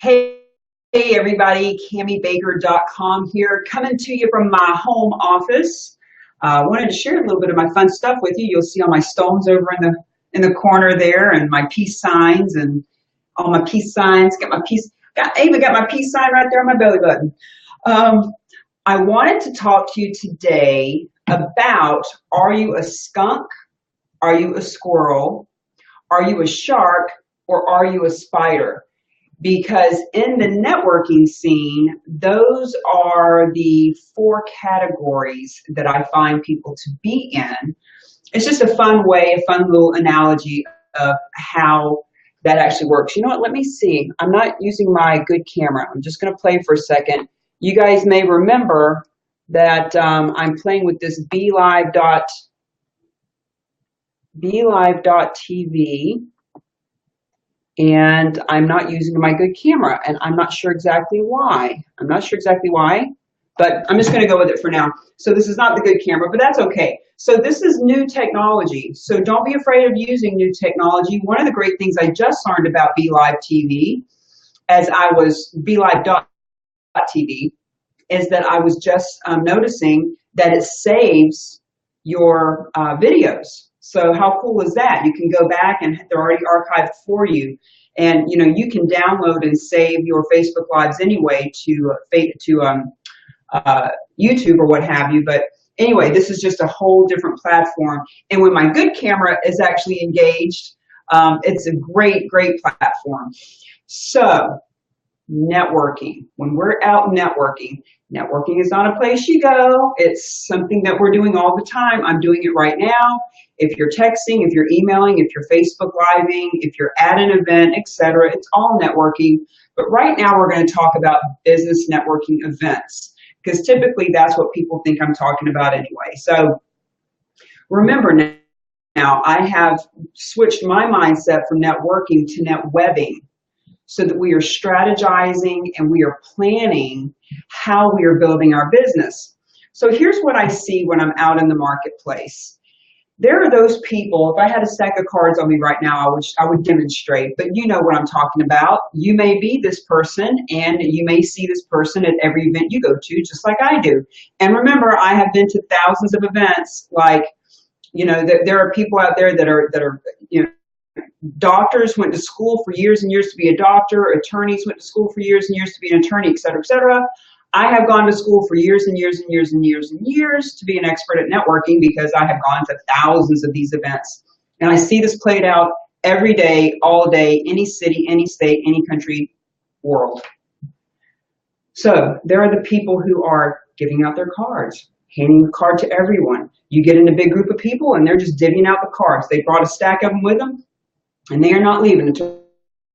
Hey everybody, CamiBaker.com here, coming to you from my home office. Wanted to share a little bit of my fun stuff with you. You'll see all my stones over in the corner there, and my peace signs and all my peace signs. I even got my peace sign right there on my belly button. I wanted to talk to you today about, are you a skunk? Are you a squirrel? Are you a shark? Or are you a spider? Because in the networking scene, those are the four categories that I find people to be in. It's just a fun way, a fun little analogy of how that actually works. You know what? Let me see. I'm not using my good camera. I'm just going to play for a second. You guys may remember that I'm playing with this BeLive.tv. And I'm not using my good camera, and I'm not sure exactly why. But I'm just going to go with it for now. So this is not the good camera, but that's okay. So this is new technology. So don't be afraid of using new technology. One of the great things I just learned about BeLive TV, as I was BeLive.tv, is that I was just noticing that it saves your videos. So how cool is that? You can go back and they're already archived for you. And you know, you can download and save your Facebook Lives anyway to YouTube or what have you. But anyway, this is just a whole different platform. And when my good camera is actually engaged, it's a great, great platform. So networking, when we're out networking is not a place you go. It's something that we're doing all the time. I'm doing it right now. If you're texting, if you're emailing, if you're Facebook Living, if you're at an event, etc., it's all networking. But right now we're going to talk about business networking events, because typically that's what people think I'm talking about anyway. So remember now I have switched my mindset from networking to netwebbing, so that we are strategizing and we are planning how we are building our business. So here's what I see when I'm out in the marketplace. There are those people, if I had a stack of cards on me right now, I would demonstrate, but you know what I'm talking about. You may be this person, and you may see this person at every event you go to, just like I do. And remember, I have been to thousands of events. Like, you know, there are people out there that are, you know, doctors went to school for years and years to be a doctor, attorneys went to school for years and years to be an attorney, et cetera, et cetera. I have gone to school for years and years and years and years and years to be an expert at networking, because I have gone to thousands of these events. And I see this played out every day, all day, any city, any state, any country, world. So there are the people who are giving out their cards, handing the card to everyone. You get in a big group of people and they're just divvying out the cards. They brought a stack of them with them, and they are not leaving until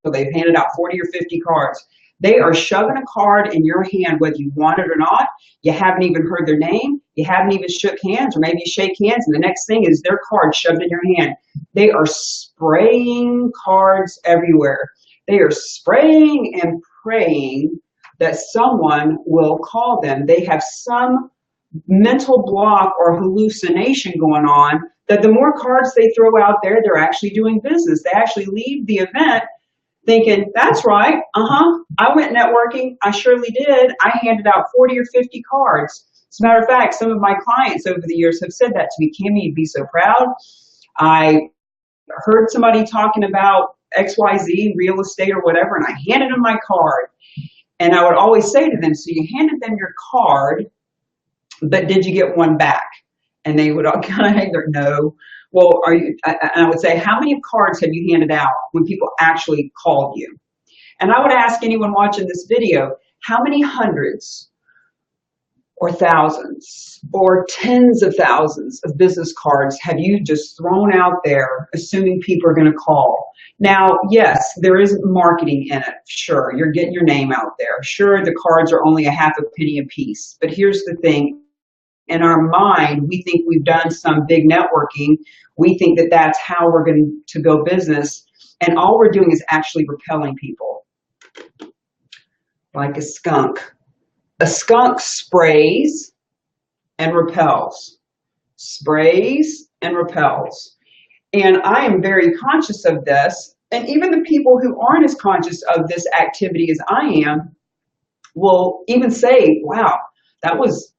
they've handed out 40 or 50 cards. They are shoving a card in your hand, whether you want it or not. You haven't even heard their name. You haven't even shook hands, or maybe you shake hands, and the next thing is their card shoved in your hand. They are spraying cards everywhere. They are spraying and praying that someone will call them. They have some mental block or hallucination going on that the more cards they throw out there, they're actually doing business. They actually leave the event thinking, that's right, I went networking, I surely did. I handed out 40 or 50 cards. As a matter of fact, some of my clients over the years have said that to me. Cami, you'd be so proud. I heard somebody talking about XYZ, real estate or whatever, and I handed them my card. And I would always say to them, so you handed them your card, but did you get one back? And they would all kind of hang their no. Well, and I would say, how many cards have you handed out when people actually called you? And I would ask anyone watching this video, how many hundreds or thousands or tens of thousands of business cards have you just thrown out there, assuming people are going to call? Now, yes, there is marketing in it. Sure, you're getting your name out there. Sure, the cards are only a half a penny a piece. But here's the thing. In our mind, we think we've done some big networking. We think that that's how we're going to build business. And all we're doing is actually repelling people. Like a skunk. A skunk sprays and repels. Sprays and repels. And I am very conscious of this And even the people who aren't as conscious of this activity as I am will even say, wow, that was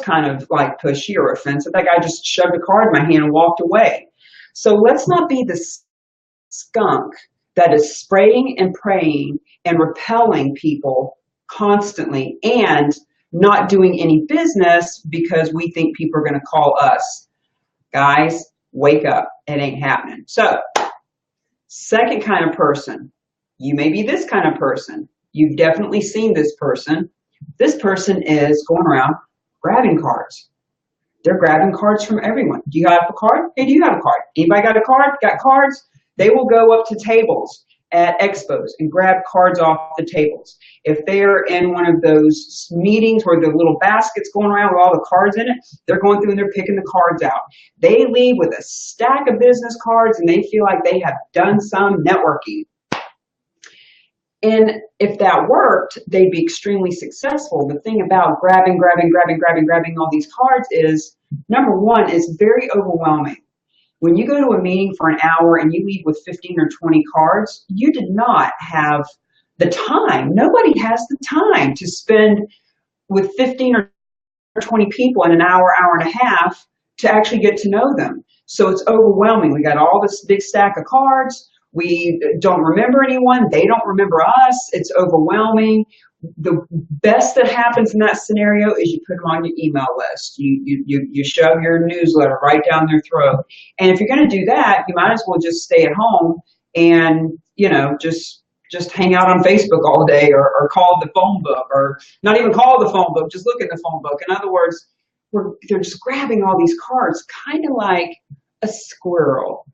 kind of like pushy or offensive. That guy just shoved a card in my hand and walked away. So let's not be the skunk that is spraying and praying and repelling people constantly and not doing any business because we think people are going to call us. Guys, wake up. It ain't happening. So, second kind of person. You may be this kind of person. You've definitely seen this person. This person is going around grabbing cards. They're grabbing cards from everyone. Do you have a card? Hey, do you have a card? Anybody got a card? Got cards? They will go up to tables at expos and grab cards off the tables. If they're in one of those meetings where the little basket's going around with all the cards in it, they're going through and they're picking the cards out. They leave with a stack of business cards and they feel like they have done some networking. And if that worked, they'd be extremely successful. The thing about grabbing all these cards is, number one, it's very overwhelming. When you go to a meeting for an hour and you leave with 15 or 20 cards, you did not have the time. Nobody has the time to spend with 15 or 20 people in an hour, hour and a half to actually get to know them. So it's overwhelming. We got all this big stack of cards. We don't remember anyone. They don't remember us. It's overwhelming. The best that happens in that scenario is you put them on your email list. You shove your newsletter right down their throat. And if you're going to do that, you might as well just stay at home and, just hang out on Facebook all day or call the phone book, or not even call the phone book, just look at the phone book. In other words, they're just grabbing all these cards, kind of like a squirrel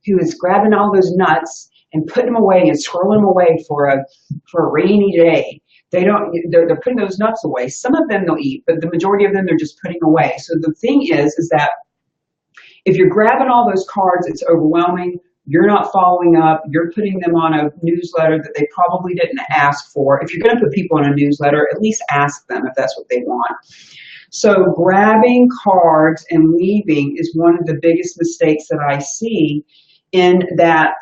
who is grabbing all those nuts and putting them away and squirreling them away for a rainy day. They're putting those nuts away. Some of them they'll eat, but the majority of them they're just putting away. So the thing is that if you're grabbing all those cards, it's overwhelming. You're not following up. You're putting them on a newsletter that they probably didn't ask for. If you're going to put people on a newsletter, at least ask them if that's what they want. So grabbing cards and leaving is one of the biggest mistakes that I see. In that,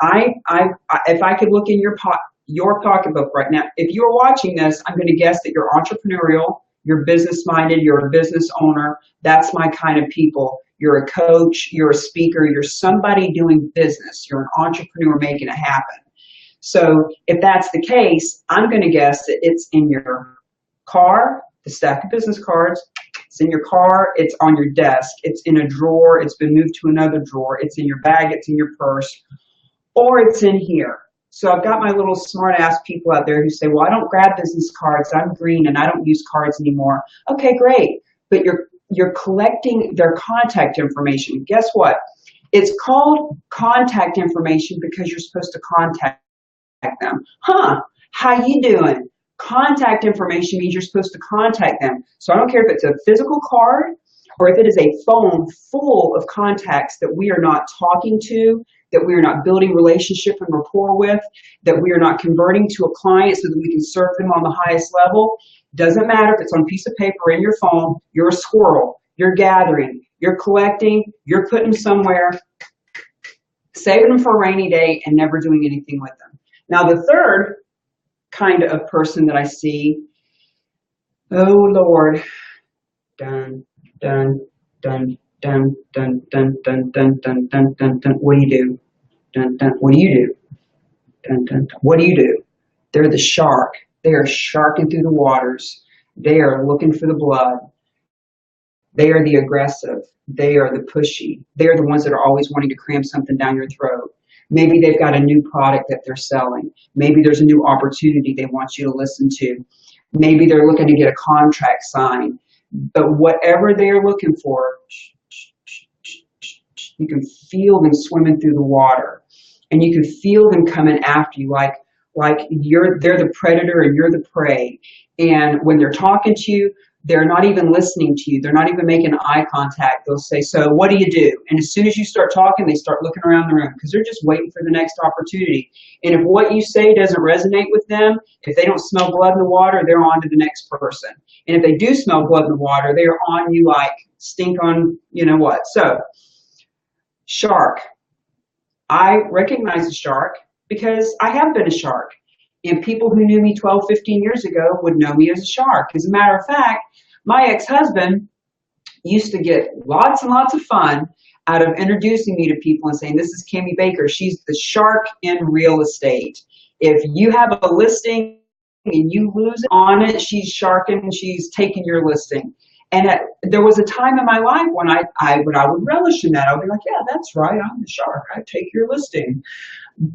if I could look in your pocketbook right now, if you're watching this, I'm going to guess that you're entrepreneurial, you're business-minded, you're a business owner. That's my kind of people. You're a coach, you're a speaker, you're somebody doing business. You're an entrepreneur making it happen. So if that's the case, I'm going to guess that it's in your car, the stack of business cards. It's in your car, it's on your desk, it's in a drawer, it's been moved to another drawer, it's in your bag, it's in your purse, or it's in here. So I've got my little smart ass people out there who say, well, I don't grab business cards, I'm green and I don't use cards anymore. Okay, great. But you're collecting their contact information. Guess what? It's called contact information because you're supposed to contact them. How you doing? Contact information means you're supposed to contact them. So I don't care if it's a physical card or if it is a phone full of contacts that we are not talking to, that we are not building relationship and rapport with, that we are not converting to a client so that we can serve them on the highest level. Doesn't matter if it's on a piece of paper or in your phone, you're a squirrel. You're gathering, you're collecting, you're putting them somewhere, saving them for a rainy day and never doing anything with them. Now the third kind of person that I see, oh Lord, dun, dun, dun, dun, dun, dun, dun, dun, dun, dun, dun, dun. What do you do? Dun, dun. What do you do? Dun, dun, dun. What do you do? They're the shark. They are sharking through the waters. They are looking for the blood. They are the aggressive. They are the pushy. They are the ones that are always wanting to cram something down your throat. Maybe they've got a new product that they're selling. Maybe there's a new opportunity they want you to listen to. Maybe they're looking to get a contract signed. But whatever they're looking for, you can feel them swimming through the water. And you can feel them coming after you like they're the predator and you're the prey. And when they're talking to you, they're not even listening to you. They're not even making eye contact. They'll say, so what do you do? And as soon as you start talking, they start looking around the room because they're just waiting for the next opportunity. And if what you say doesn't resonate with them, if they don't smell blood in the water, they're on to the next person. And if they do smell blood in the water, they're on you like stink on, you know what. So, shark. I recognize a shark because I have been a shark. And people who knew me 12, 15 years ago would know me as a shark. As a matter of fact, my ex-husband used to get lots and lots of fun out of introducing me to people and saying, this is Cami Baker. She's the shark in real estate. If you have a listing and you lose on it, she's sharking, she's taking your listing. And there was a time in my life when I would relish in that. I would be like, yeah, that's right, I'm the shark. I take your listing.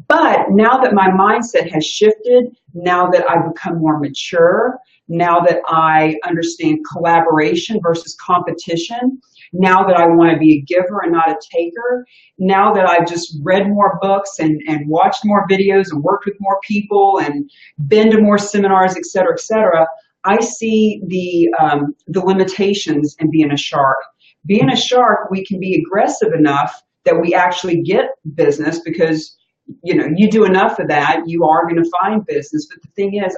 But now that my mindset has shifted, now that I've become more mature, now that I understand collaboration versus competition, now that I want to be a giver and not a taker, now that I've just read more books and watched more videos and worked with more people and been to more seminars, et cetera, I see the limitations in being a shark. Being a shark, we can be aggressive enough that we actually get business because, you know, you do enough of that, you are going to find business. But the thing is,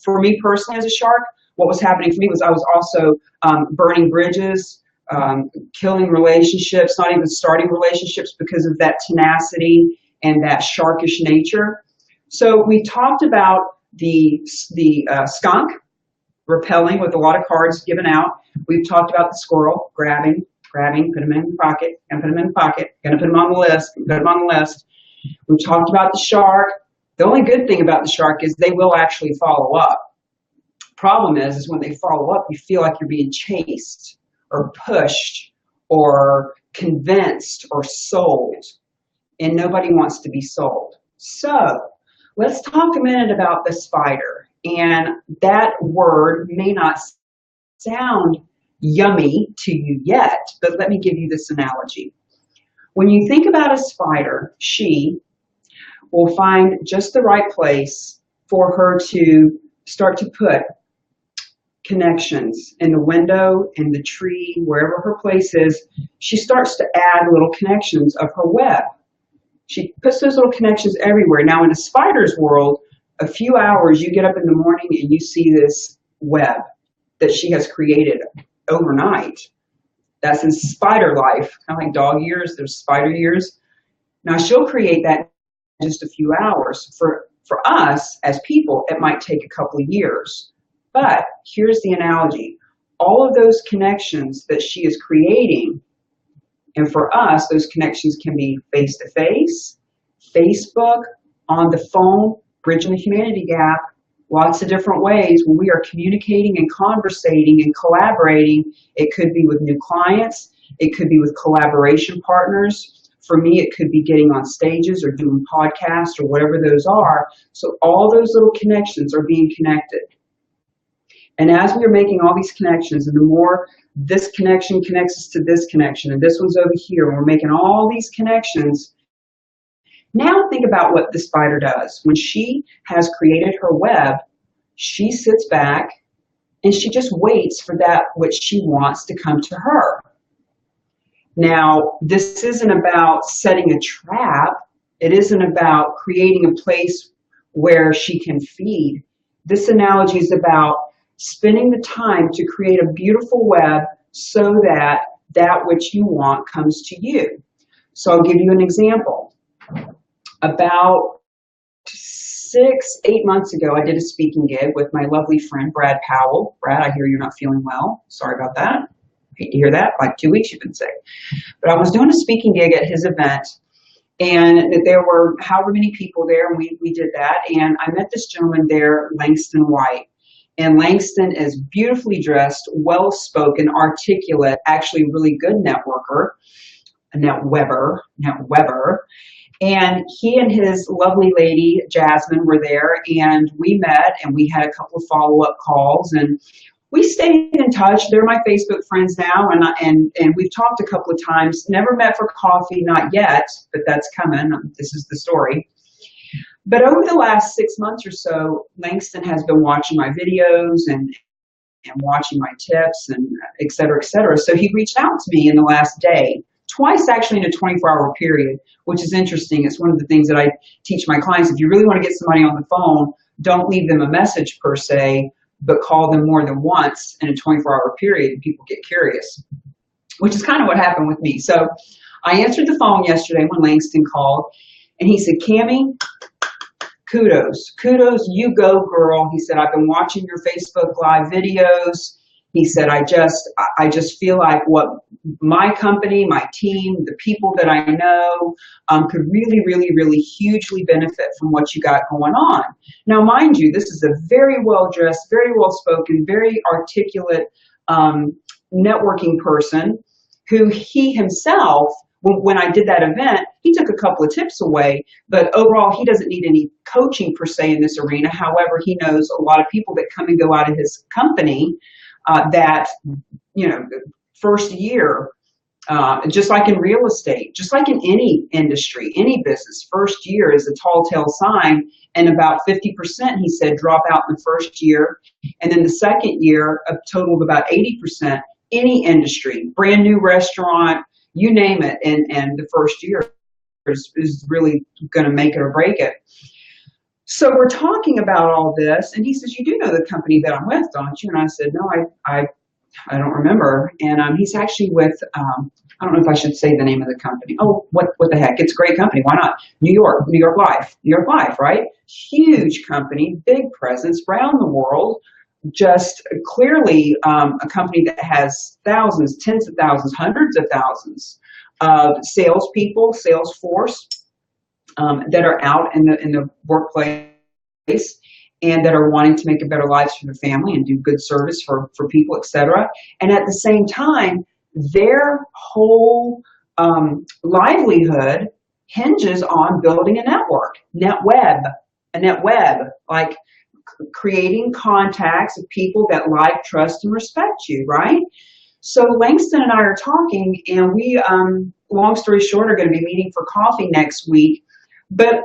for me personally as a shark, what was happening for me was I was also burning bridges, killing relationships, not even starting relationships because of that tenacity and that sharkish nature. So we talked about the skunk, repelling with a lot of cards given out. We've talked about the squirrel, grabbing, put them in the pocket, and put them in the pocket, gonna put them on the list, put them on the list. We've talked about the shark. The only good thing about the shark is they will actually follow up. Problem is when they follow up, you feel like you're being chased or pushed or convinced or sold, and nobody wants to be sold. So let's talk a minute about the spider. And that word may not sound yummy to you yet, but let me give you this analogy. When you think about a spider, she will find just the right place for her to start to put connections in the window, in the tree, wherever her place is. She starts to add little connections of her web. She puts those little connections everywhere. Now in a spider's world, a few hours, you get up in the morning and you see this web that she has created overnight. That's in spider life, kind of like dog years, there's spider years. Now she'll create that in just a few hours. For us as people, it might take a couple of years. But here's the analogy. All of those connections that she is creating, and for us, those connections can be face-to-face, Facebook, on the phone, bridging the humanity gap, lots of different ways. When we are communicating and conversating and collaborating, it could be with new clients, it could be with collaboration partners. For me, it could be getting on stages or doing podcasts or whatever those are. So all those little connections are being connected. And as we are making all these connections, and the more this connection connects us to this connection, and this one's over here, and we're making all these connections, now think about what the spider does. When she has created her web, she sits back and she just waits for that which she wants to come to her. Now, this isn't about setting a trap. It isn't about creating a place where she can feed. This analogy is about spending the time to create a beautiful web so that that which you want comes to you. So I'll give you an example. About 6-8 months ago, I did a speaking gig with my lovely friend, Brad Powell. Brad, I hear you're not feeling well. Sorry about that. Hate to hear that. Like 2 weeks you've been sick. But I was doing a speaking gig at his event, and there were however many people there, and we did that. And I met this gentleman there, Langston White. And Langston is beautifully dressed, well-spoken, articulate, actually really good networker, NetWebber. And he and his lovely lady, Jasmine, were there, and we met, and we had a couple of follow-up calls, and we stayed in touch. They're my Facebook friends now, and we've talked a couple of times. Never met for coffee, not yet, but that's coming. This is the story. But over the last 6 months or so, Langston has been watching my videos and watching my tips and et cetera, et cetera. So he reached out to me in the last day, twice actually in a 24-hour period, which is interesting. It's one of the things that I teach my clients. If you really want to get somebody on the phone, don't leave them a message per se, but call them more than once in a 24-hour period, and people get curious, which is kind of what happened with me. So I answered the phone yesterday when Langston called, and he said, Cami, kudos, you go, girl. He said, I've been watching your Facebook Live videos. He said, I just feel like what my company, my team, the people that I know could really, really, really hugely benefit from what you got going on. Now, mind you, this is a very well-dressed, very well-spoken, very articulate networking person who he himself, when I did that event, he took a couple of tips away, but overall he doesn't need any coaching per se in this arena. However, he knows a lot of people that come and go out of his company that, you know, first year, just like in real estate, just like in any industry, any business, first year is a tall tale sign, and about 50%, he said, drop out in the first year, and then the second year, a total of about 80%, any industry, brand new restaurant, you name it, and the first year is really going to make it or break it. So we're talking about all this, and he says, you do know the company that I'm with, don't you? And I said, no, I don't remember. And he's actually with, I don't know if I should say the name of the company. Oh, what the heck? It's a great company. Why not? New York Life, right? Huge company, big presence around the world. Just clearly a company that has thousands, tens of thousands, hundreds of thousands of salespeople, sales force that are out in the workplace and that are wanting to make a better lives for their family and do good service for people, etc. And at the same time, their whole livelihood hinges on building a network, NetWeb, like creating contacts of people that like, trust, and respect you, right? So Langston and I are talking, and we, long story short, are going to be meeting for coffee next week. But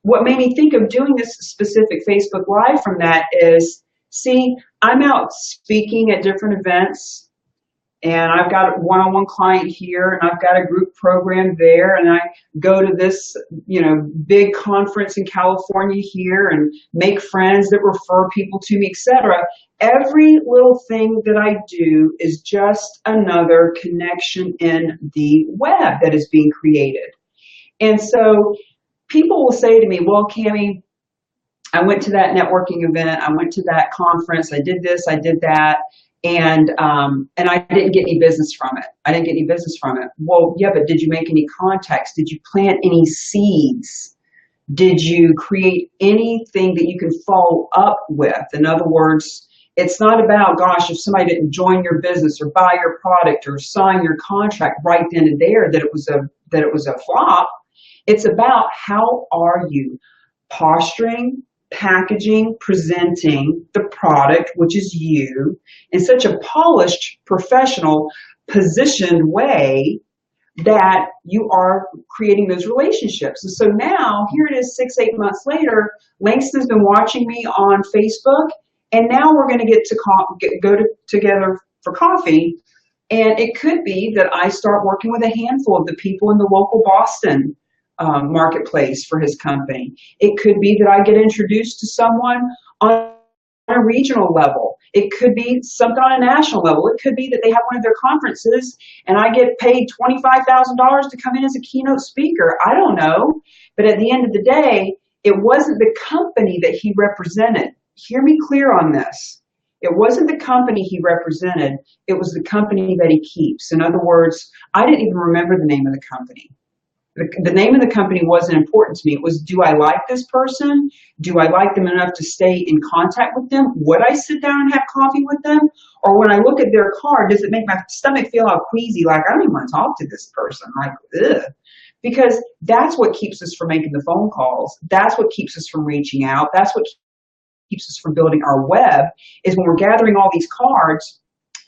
what made me think of doing this specific Facebook Live from that is, see, I'm out speaking at different events, and I've got a one-on-one client here, and I've got a group program there, and I go to this, you know, big conference in California here and make friends that refer people to me, etc. Every little thing that I do is just another connection in the web that is being created. And so people will say to me, well, Cami, I went to that networking event, I went to that conference, I did this, I did that, and I didn't get any business from it. Well, yeah, but did you make any contacts? Did you plant any seeds? Did you create anything that you can follow up with? In other words, it's not about, gosh, if somebody didn't join your business or buy your product or sign your contract right then and there, that it was a flop. It's about how are you posturing, packaging, presenting the product, which is you, in such a polished, professional, positioned way that you are creating those relationships. And so now, here it is 6-8 months later, Langston's been watching me on Facebook, and now we're going to get to go together for coffee. And it could be that I start working with a handful of the people in the local Boston marketplace for his company. It could be that I get introduced to someone on a regional level. It could be something on a national level. It could be that they have one of their conferences and I get paid $25,000 to come in as a keynote speaker. I don't know. But at the end of the day, it wasn't the company that he represented. Hear me clear on this. It wasn't the company he represented. It was the company that he keeps. In other words, I didn't even remember the name of the company. The name of the company wasn't important to me. It was, do I like this person? Do I like them enough to stay in contact with them? Would I sit down and have coffee with them? Or when I look at their card, does it make my stomach feel all queasy, like I don't even want to talk to this person? Like, ugh. Because that's what keeps us from making the phone calls. That's what keeps us from reaching out. That's what keeps us from building our web, is when we're gathering all these cards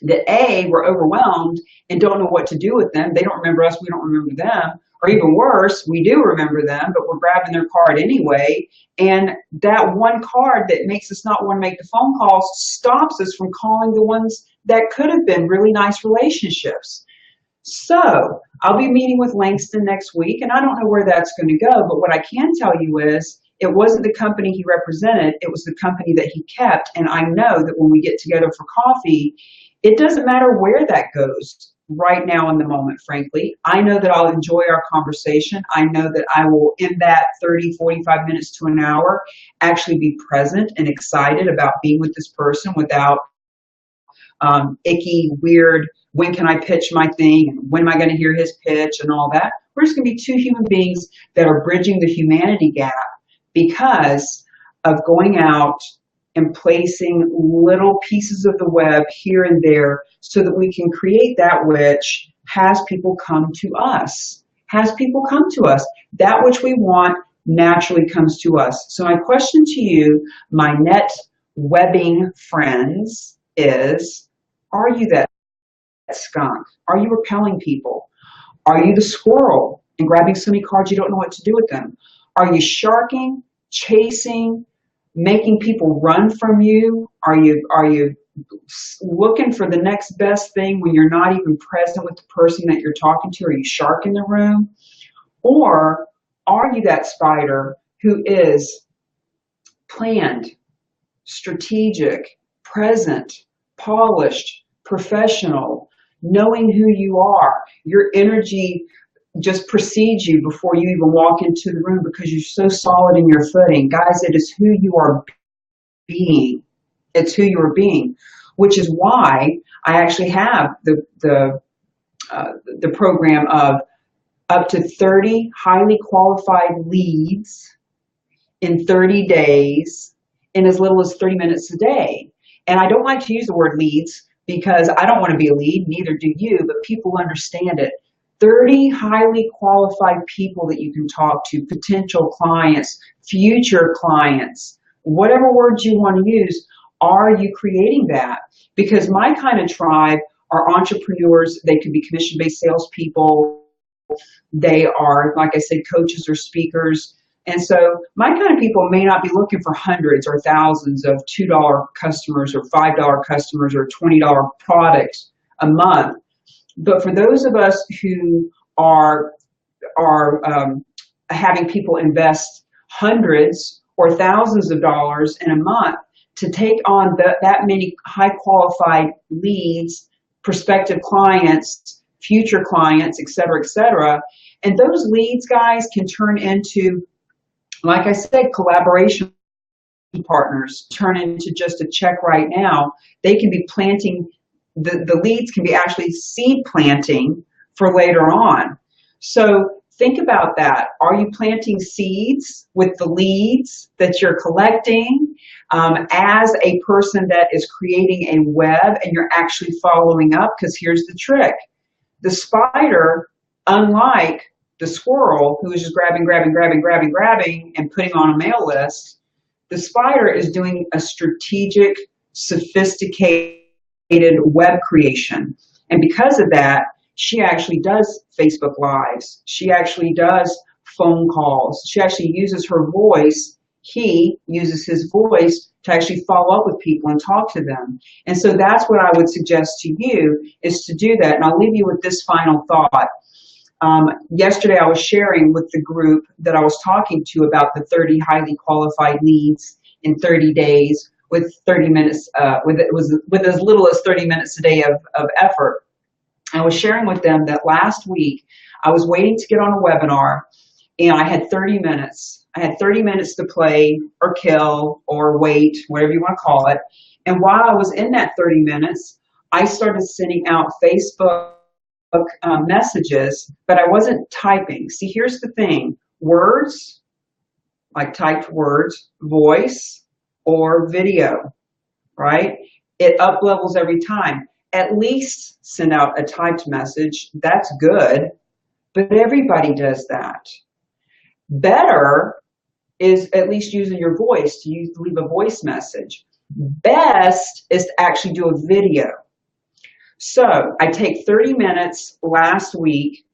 that A, we're overwhelmed and don't know what to do with them. They don't remember us, we don't remember them. Or even worse, we do remember them, but we're grabbing their card anyway. And that one card that makes us not want to make the phone calls stops us from calling the ones that could have been really nice relationships. So I'll be meeting with Langston next week, and I don't know where that's going to go, but what I can tell you is it wasn't the company he represented, it was the company that he kept. And I know that when we get together for coffee, it doesn't matter where that goes. right now in the moment, frankly. I know that I'll enjoy our conversation. I know that I will, in that 30, 45 minutes to an hour, actually be present and excited about being with this person without icky, weird, when can I pitch my thing, and when am I going to hear his pitch and all that. We're just going to be two human beings that are bridging the humanity gap because of going out and placing little pieces of the web here and there so that we can create that which has people come to us. That which we want naturally comes to us. So my question to you, my net webbing friends, is, are you that skunk? Are you repelling people? Are you the squirrel and grabbing so many cards you don't know what to do with them? Are you sharking, chasing, making people run from you? Are you looking for the next best thing when you're not even present with the person that you're talking to? Are you sharking the room? Or are you that spider who is planned, strategic, present, polished, professional, knowing who you are? Your energy just precedes you before you even walk into the room because you're so solid in your footing. Guys, it is who you are being. It's who you are being, which is why I actually have the program of up to 30 highly qualified leads in 30 days in as little as 30 minutes a day. And I don't like to use the word leads because I don't want to be a lead, neither do you, but people understand it. 30 highly qualified people that you can talk to, potential clients, future clients, whatever words you want to use. Are you creating that? Because my kind of tribe are entrepreneurs. They could be commission-based salespeople. They are, like I said, coaches or speakers. And so my kind of people may not be looking for hundreds or thousands of $2 customers or $5 customers or $20 products a month. But for those of us who are having people invest hundreds or thousands of dollars in a month to take on that many high qualified leads, prospective clients, future clients, et cetera, and those leads, guys, can turn into, like I said, collaboration partners, turn into just a check right now. They can be planting, the leads can be actually seed planting for later on. So think about that. Are you planting seeds with the leads that you're collecting as a person that is creating a web and you're actually following up? Because here's the trick. The spider, unlike the squirrel who is just grabbing and putting on a mail list, the spider is doing a strategic, sophisticated web creation. And because of that, she actually does Facebook Lives. She actually does phone calls. She actually uses her voice. He uses his voice to actually follow up with people and talk to them. And so that's what I would suggest to you, is to do that. And I'll leave you with this final thought. Yesterday I was sharing with the group that I was talking to about the 30 highly qualified leads in 30 days with 30 minutes, with as little as 30 minutes a day of effort. I was sharing with them that last week I was waiting to get on a webinar and I had 30 minutes. I had 30 minutes to play or kill or wait, whatever you want to call it. And while I was in that 30 minutes, I started sending out Facebook messages, but I wasn't typing. See, here's the thing. Words, like typed words, voice, or video, right? It up levels every time. At least send out a typed message. That's good, but everybody does that. Better is at least using your voice to leave a voice message. Best is to actually do a video. So I take 30 minutes last week,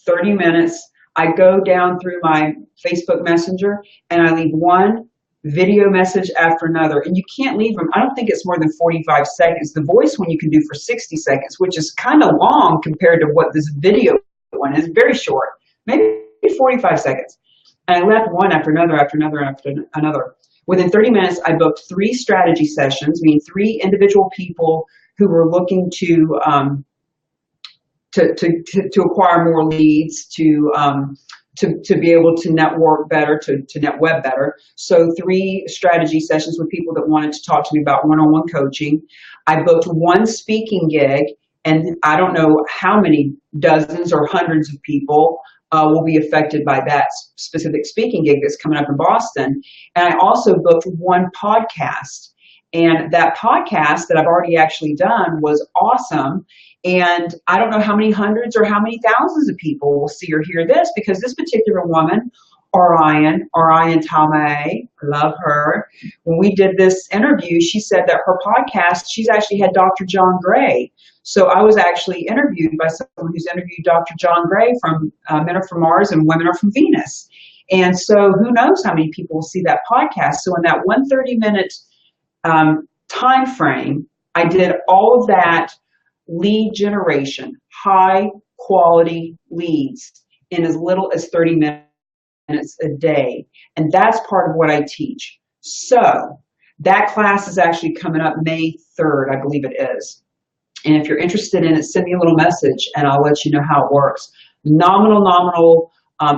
30 minutes. I go down through my Facebook Messenger and I leave one video message after another. And you can't leave them. I don't think it's more than 45 seconds. The voice one you can do for 60 seconds, which is kind of long compared to what this video one is. Very short, maybe 45 seconds. And I left one after another, after another, after another. Within 30 minutes, I booked 3 strategy sessions, meaning 3 individual people who were looking to to acquire more leads, to be able to network better, to NetWeb better. So 3 strategy sessions with people that wanted to talk to me about one-on-one coaching. I booked 1 speaking gig, and I don't know how many dozens or hundreds of people will be affected by that specific speaking gig that's coming up in Boston. And I also booked 1 podcast. And that podcast that I've already actually done was awesome. And I don't know how many hundreds or how many thousands of people will see or hear this, because this particular woman, Orion Tame, love her. When we did this interview, she said that her podcast, she's actually had Dr. John Gray. So I was actually interviewed by someone who's interviewed Dr. John Gray from Men Are From Mars and Women Are From Venus. And so who knows how many people will see that podcast. So in that 130-minute time frame, I did all of that lead generation, high quality leads, in as little as 30 minutes a day. And that's part of what I teach. So that class is actually coming up May 3rd, I believe it is. And if you're interested in it, send me a little message and I'll let you know how it works. Nominal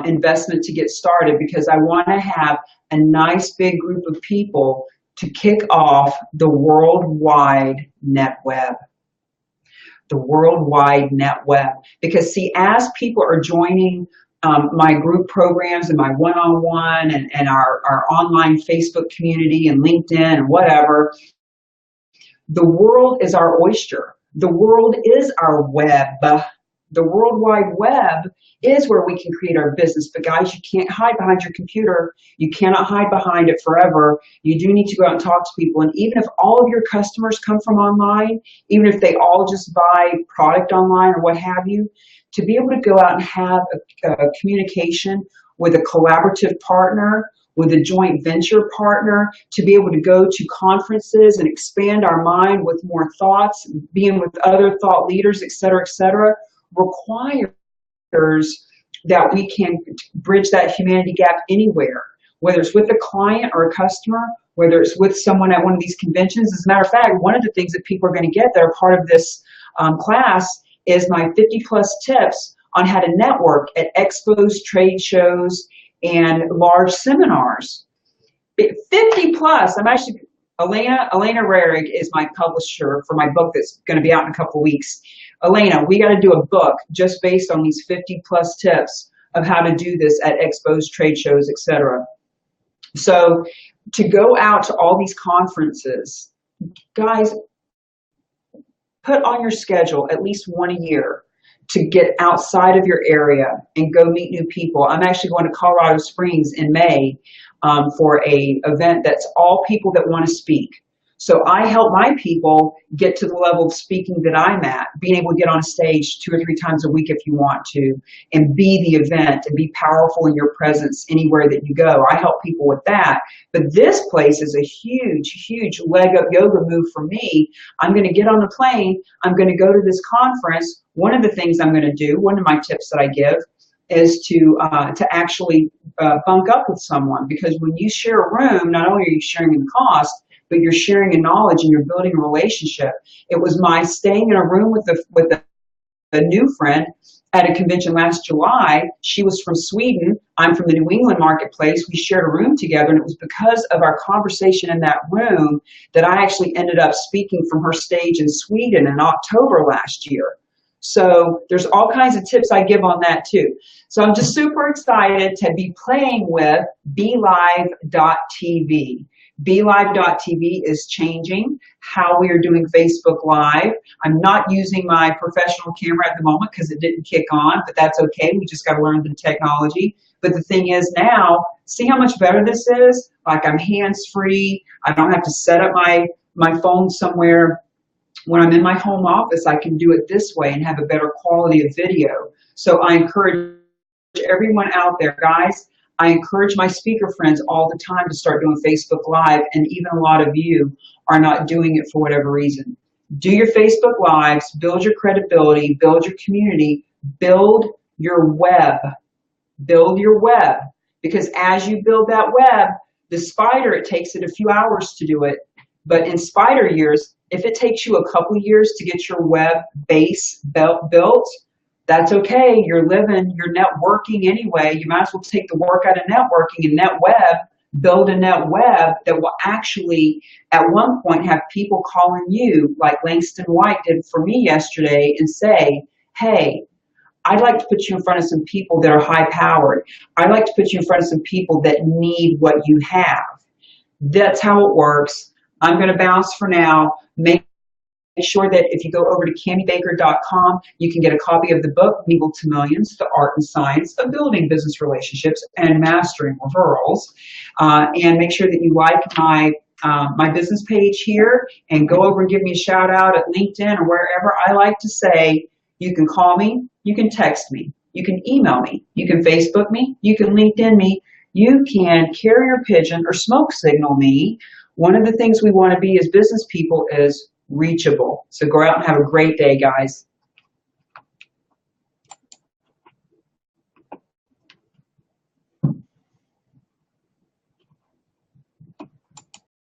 investment to get started, because I want to have a nice big group of people to kick off the worldwide NetWeb. The worldwide NetWeb. Because see, as people are joining my group programs and my one-on-one and our online Facebook community and LinkedIn and whatever, the world is our oyster. The world is our web. The World Wide Web is where we can create our business. But guys, you can't hide behind your computer. You cannot hide behind it forever. You do need to go out and talk to people. And even if all of your customers come from online, even if they all just buy product online or what have you, to be able to go out and have a communication with a collaborative partner, with a joint venture partner, to be able to go to conferences and expand our mind with more thoughts, being with other thought leaders, et cetera, requires that we can bridge that humanity gap anywhere, whether it's with a client or a customer, whether it's with someone at one of these conventions. As a matter of fact, one of the things that people are going to get that are part of this class is my 50+ tips on how to network at expos, trade shows, and large seminars. 50+. I'm actually, Elena Rarig is my publisher for my book that's going to be out in a couple weeks. Elena, we got to do a book just based on these 50+ tips of how to do this at expos, trade shows, etc. So to go out to all these conferences, guys, put on your schedule at least 1 a year to get outside of your area and go meet new people. I'm actually going to Colorado Springs in May for a event that's all people that want to speak. So I help my people get to the level of speaking that I'm at, being able to get on stage 2 or 3 times a week if you want to, and be the event and be powerful in your presence anywhere that you go. I help people with that. But this place is a huge leg up yoga move for me. I'm going to get on the plane. I'm going to go to this conference. One of the things I'm going to do, one of my tips that I give, is to actually bunk up with someone, because when you share a room, not only are you sharing in cost, but you're sharing a knowledge and you're building a relationship. It was my staying in a room with a new friend at a convention last July. She was from Sweden. I'm from the New England marketplace. We shared a room together, and it was because of our conversation in that room that I actually ended up speaking from her stage in Sweden in October last year. So there's all kinds of tips I give on that too. So I'm just super excited to be playing with BeLive.tv. BeLive.tv is changing how we are doing Facebook Live. I'm not using my professional camera at the moment because it didn't kick on, but that's okay. We just got to learn the technology. But the thing is now, see how much better this is? Like, I'm hands-free. I don't have to set up my phone somewhere. When I'm in my home office, I can do it this way and have a better quality of video. So I encourage everyone out there, guys, I encourage my speaker friends all the time to start doing Facebook Live, and even a lot of you are not doing it for whatever reason. Do your Facebook Lives, build your credibility, build your community, build your web. Build your web. Because as you build that web, the spider, it takes it a few hours to do it. But in spider years, if it takes you a couple years to get your web base built, That's okay. You're living, you're networking anyway. You might as well take the work out of networking and NetWeb, build a NetWeb that will actually at one point have people calling you like Langston White did for me yesterday and say, hey, I'd like to put you in front of some people that are high powered. I'd like to put you in front of some people that need what you have. That's how it works. I'm going to bounce for now. Make sure that if you go over to camibaker.com, you can get a copy of the book, Mingle to Millions, The Art and Science of Building Business Relationships and Mastering Referrals. And make sure that you like my business page here and go over and give me a shout out at LinkedIn or wherever. I like to say, you can call me, you can text me, you can email me, you can Facebook me, you can LinkedIn me, you can carrier pigeon or smoke signal me. One of the things we want to be as business people is reachable. So go out and have a great day, guys.